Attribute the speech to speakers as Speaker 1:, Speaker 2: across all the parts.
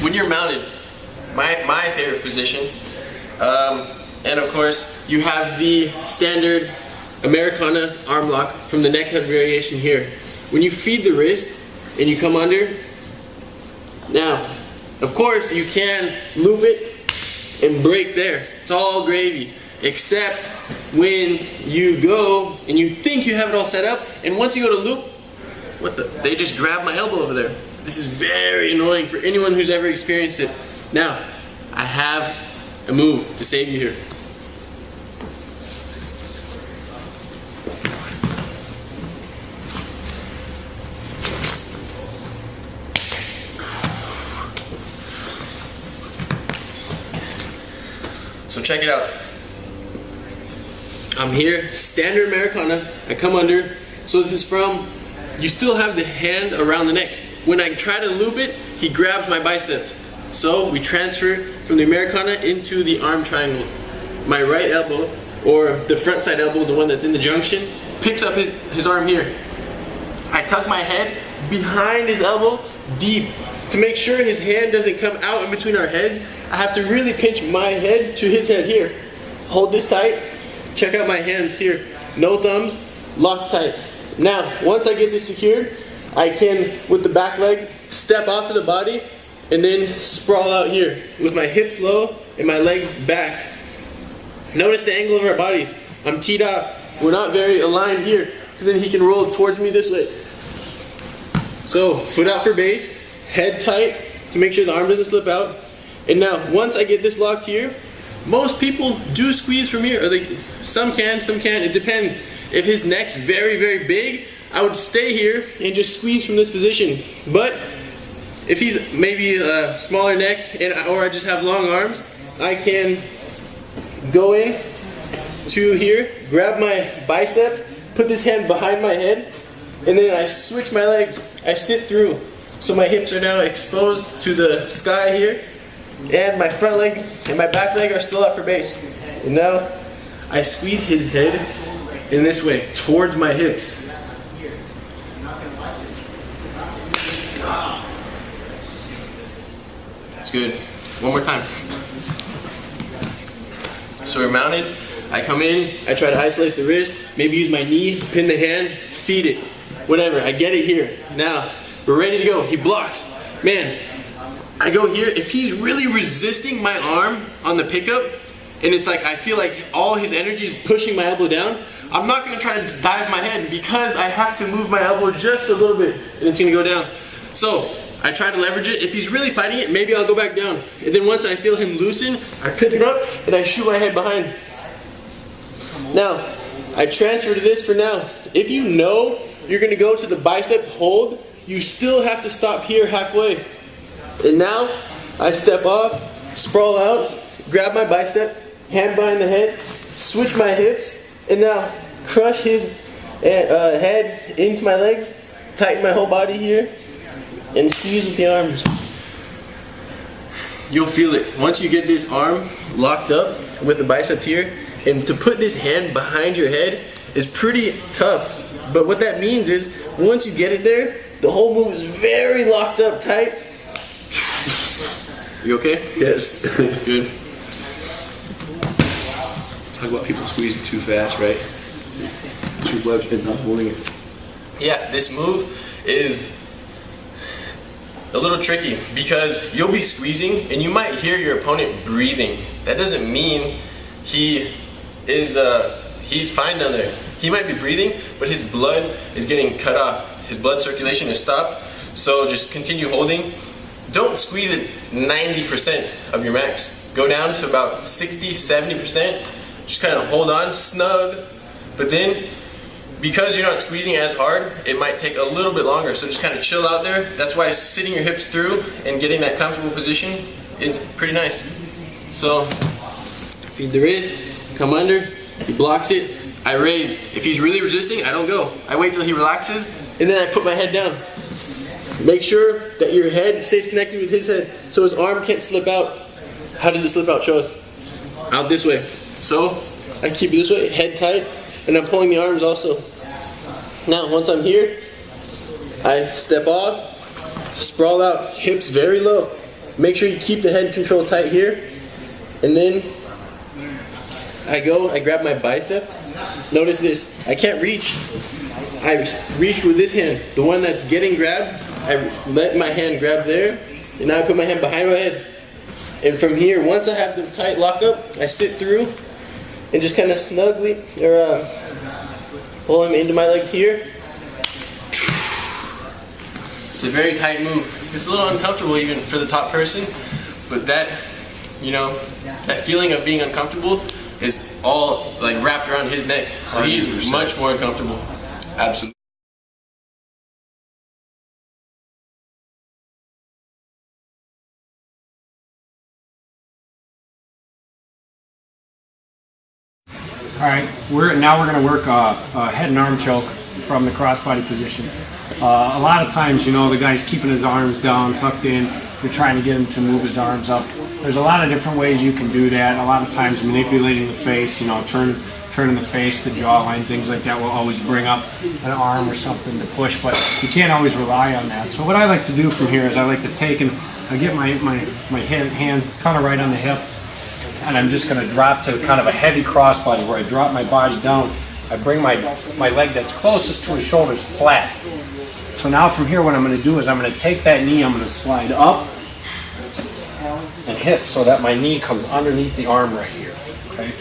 Speaker 1: when you're mounted, my favorite position, and of course you have the standard Americana arm lock from the neck hug variation here. When you feed the wrist and you come under, now of course you can loop it and break there. It's all gravy, except when you go and you think you have it all set up, and once you go to loop, they just grab my elbow over there. This is very annoying for anyone who's ever experienced it. Now, I have a move to save you here. So check it out. I'm here, standard Americana. I come under. So this is from, you still have the hand around the neck. When I try to loop it, he grabs my bicep. So we transfer from the Americana into the arm triangle. My right elbow, or the front side elbow, the one that's in the junction, picks up his arm here. I tuck my head behind his elbow deep. To make sure his hand doesn't come out in between our heads, I have to really pinch my head to his head here. Hold this tight. Check out my hands here. No thumbs, lock tight. Now, once I get this secured, I can, with the back leg, step off of the body and then sprawl out here with my hips low and my legs back. Notice the angle of our bodies. I'm teed up. We're not very aligned here, because then he can roll towards me this way. So, foot out for base, head tight to make sure the arm doesn't slip out. And now, once I get this locked here, most people do squeeze from here. Or some can, some can't. It depends. If his neck's very, very big, I would stay here and just squeeze from this position. But if he's maybe a smaller neck or I just have long arms, I can go in to here, grab my bicep, put this hand behind my head, and then I switch my legs. I sit through. So my hips are now exposed to the sky here, and my front leg and my back leg are still up for base. And now I squeeze his head in this way, towards my hips. That's good. One more time. So we're mounted. I come in, I try to isolate the wrist, maybe use my knee, pin the hand, feed it. Whatever, I get it here. Now, we're ready to go. He blocks. Man, I go here. If he's really resisting my arm on the pickup, and it's like I feel like all his energy is pushing my elbow down, I'm not going to try to dive my head because I have to move my elbow just a little bit and it's going to go down. So I try to leverage it. If he's really fighting it, maybe I'll go back down. And then once I feel him loosen, I pick it up and I shoot my head behind. Now, I transfer to this for now. If you know you're going to go to the bicep hold, you still have to stop here halfway. And now, I step off, sprawl out, grab my bicep, hand behind the head, switch my hips, and now crush his head into my legs, tighten my whole body here, and squeeze with the arms. You'll feel it. Once you get this arm locked up with the bicep here, and to put this hand behind your head is pretty tough. But what that means is, once you get it there, the whole move is very locked up tight. You okay? Yes. Good.
Speaker 2: Talk about people squeezing too fast, right? Too much and not holding it.
Speaker 1: Yeah, this move is a little tricky because you'll be squeezing and you might hear your opponent breathing. That doesn't mean he's fine down there. He might be breathing, but his blood is getting cut off. His blood circulation is stopped. So just continue holding. Don't squeeze at 90% of your max. Go down to about 60, 70%. Just kind of hold on, snug. But then, because you're not squeezing as hard, it might take a little bit longer. So just kind of chill out there. That's why sitting your hips through and getting that comfortable position is pretty nice. So, feed the wrist, come under, he blocks it, I raise. If he's really resisting, I don't go. I wait till he relaxes, and then I put my head down. Make sure that your head stays connected with his head so his arm can't slip out. How does it slip out? Show us. Out this way. So, I keep it this way, head tight, and I'm pulling the arms also. Now, once I'm here, I step off, sprawl out, hips very low. Make sure you keep the head control tight here. And then I grab my bicep. Notice this, I can't reach. I reach with this hand. The one that's getting grabbed, I let my hand grab there. And now I put my hand behind my head. And from here, once I have them tight lock up, I sit through and just kind of snugly, or pull them into my legs here. It's a very tight move. It's a little uncomfortable even for the top person, but that, you know, that feeling of being uncomfortable is all like wrapped around his neck. So he's 100%. Much more comfortable.
Speaker 2: Absolutely.
Speaker 3: All right, now we're going to work a head and arm choke from the crossbody position. A lot of times, you know, the guy's keeping his arms down, tucked in. You're trying to get him to move his arms up. There's a lot of different ways you can do that. A lot of times manipulating the face, you know, turning the face, the jawline, things like that will always bring up an arm or something to push, but you can't always rely on that. So what I like to do from here is I like to take and I get my hand kind of right on the hip, and I'm just going to drop to kind of a heavy crossbody where I drop my body down. I bring my leg that's closest to his shoulders flat. So now from here what I'm going to do is I'm going to take that knee, I'm going to slide up and hit so that my knee comes underneath the arm right here. Okay.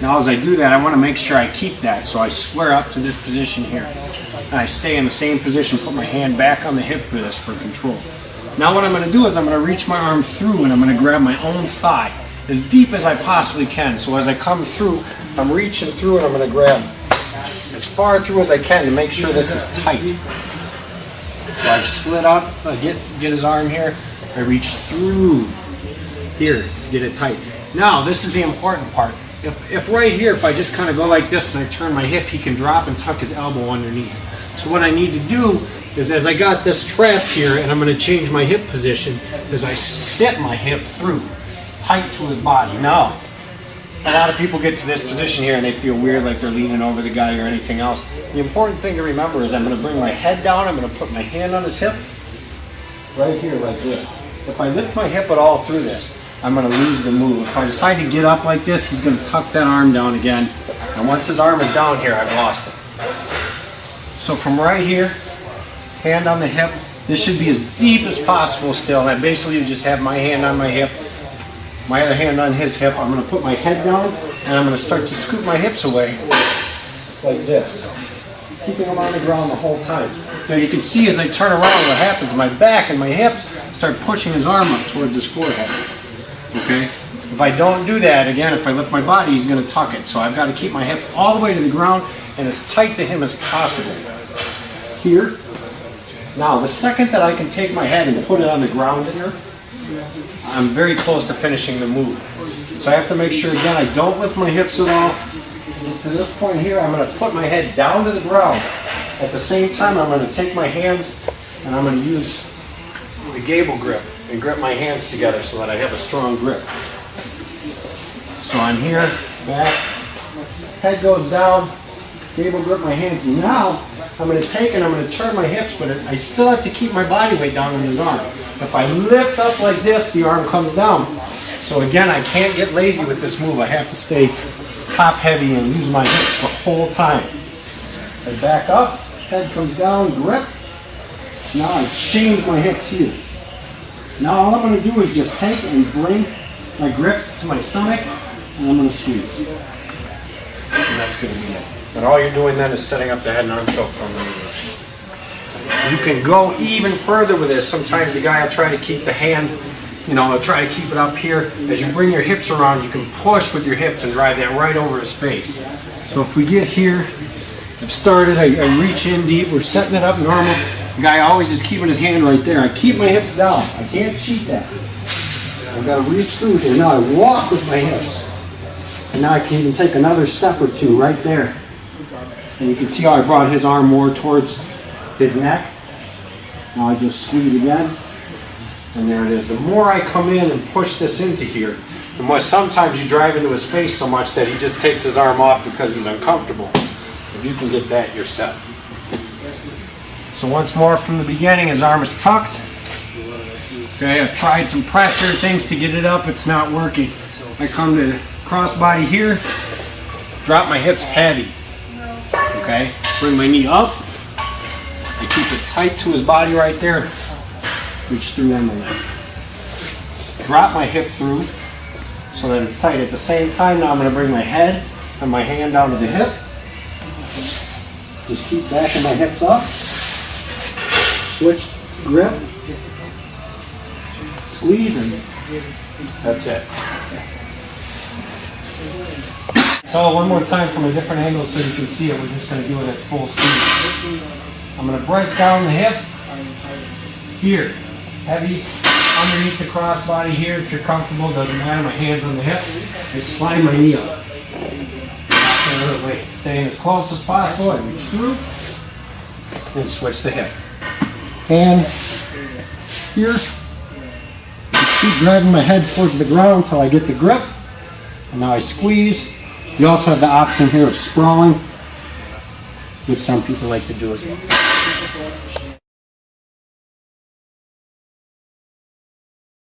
Speaker 3: Now as I do that, I want to make sure I keep that. So I square up to this position here. And I stay in the same position, put my hand back on the hip for this for control. Now what I'm going to do is I'm going to reach my arm through and I'm going to grab my own thigh as deep as I possibly can. So as I come through, I'm reaching through and I'm going to grab as far through as I can to make sure this is tight. So I've slid up, I get his arm here, I reach through here to get it tight. Now this is the important part. If right here, if I just kind of go like this and I turn my hip, he can drop and tuck his elbow underneath. So what I need to do is, as I got this trapped here and I'm going to change my hip position, is I sit my hip through, tight to his body. Now, a lot of people get to this position here and they feel weird, like they're leaning over the guy or anything else. The important thing to remember is I'm going to bring my head down, I'm going to put my hand on his hip, right here like this. If I lift my hip at all through this, I'm going to lose the move. If I decide to get up like this, he's going to tuck that arm down again. And once his arm is down here, I've lost it. So from right here, hand on the hip, this should be as deep as possible still. And I basically just have my hand on my hip, my other hand on his hip. I'm going to put my head down and I'm going to start to scoot my hips away like this, keeping them on the ground the whole time. Now you can see as I turn around what happens. My back and my hips start pushing his arm up towards his forehead. Okay? If I don't do that, again, if I lift my body, he's going to tuck it. So I've got to keep my hips all the way to the ground and as tight to him as possible. Here. Now, the second that I can take my head and put it on the ground here, I'm very close to finishing the move. So I have to make sure, again, I don't lift my hips at all. Get to this point here, I'm going to put my head down to the ground. At the same time, I'm going to take my hands and I'm going to use the gable grip and grip my hands together so that I have a strong grip. So I'm here, back, head goes down, gable grip my hands. Now I'm going to take and I'm going to turn my hips, but I still have to keep my body weight down on his arm. If I lift up like this, the arm comes down. So again, I can't get lazy with this move. I have to stay top heavy and use my hips the whole time. I back up, head comes down, grip. Now I change my hips here. Now all I'm going to do is just take and bring my grip to my stomach and I'm going to squeeze. And that's going to be it. And all you're doing then is setting up the head and arm choke from the knee. You can go even further with this. Sometimes the guy will try to keep the hand, you know, he'll try to keep it up here. As you bring your hips around, you can push with your hips and drive that right over his face. So if we get here, I've started, I reach in deep, we're setting it up normal. The guy always is keeping his hand right there. I keep my hips down. I can't cheat that. I've got to reach through here. Now I walk with my hips. And now I can even take another step or two right there. And you can see how I brought his arm more towards his neck. Now I just squeeze again. And there it is. The more I come in and push this into here, the more sometimes you drive into his face so much that he just takes his arm off because he's uncomfortable. If you can get that, you're set. So once more from the beginning, his arm is tucked. Okay, I've tried some pressure, things to get it up, it's not working. I come to the crossbody here, drop my hips heavy. Okay, bring my knee up. I keep it tight to his body right there. Reach through on the leg. Drop my hip through so that it's tight. At the same time, now I'm going to bring my head and my hand down to the hip. Just keep backing my hips up. Switch grip. Squeeze, and that's it. So one more time from a different angle so you can see it. We're just going to do it at full speed. I'm going to break down the hip. Here. Heavy underneath the crossbody here. If you're comfortable, doesn't matter. My hand's on the hip. I slide my knee up. Another way. Staying as close as possible. I reach through and switch the hip. Hand here. Keep driving my head towards the ground until I get the grip. And now I squeeze. You also have the option here of sprawling, which some people like to do as well.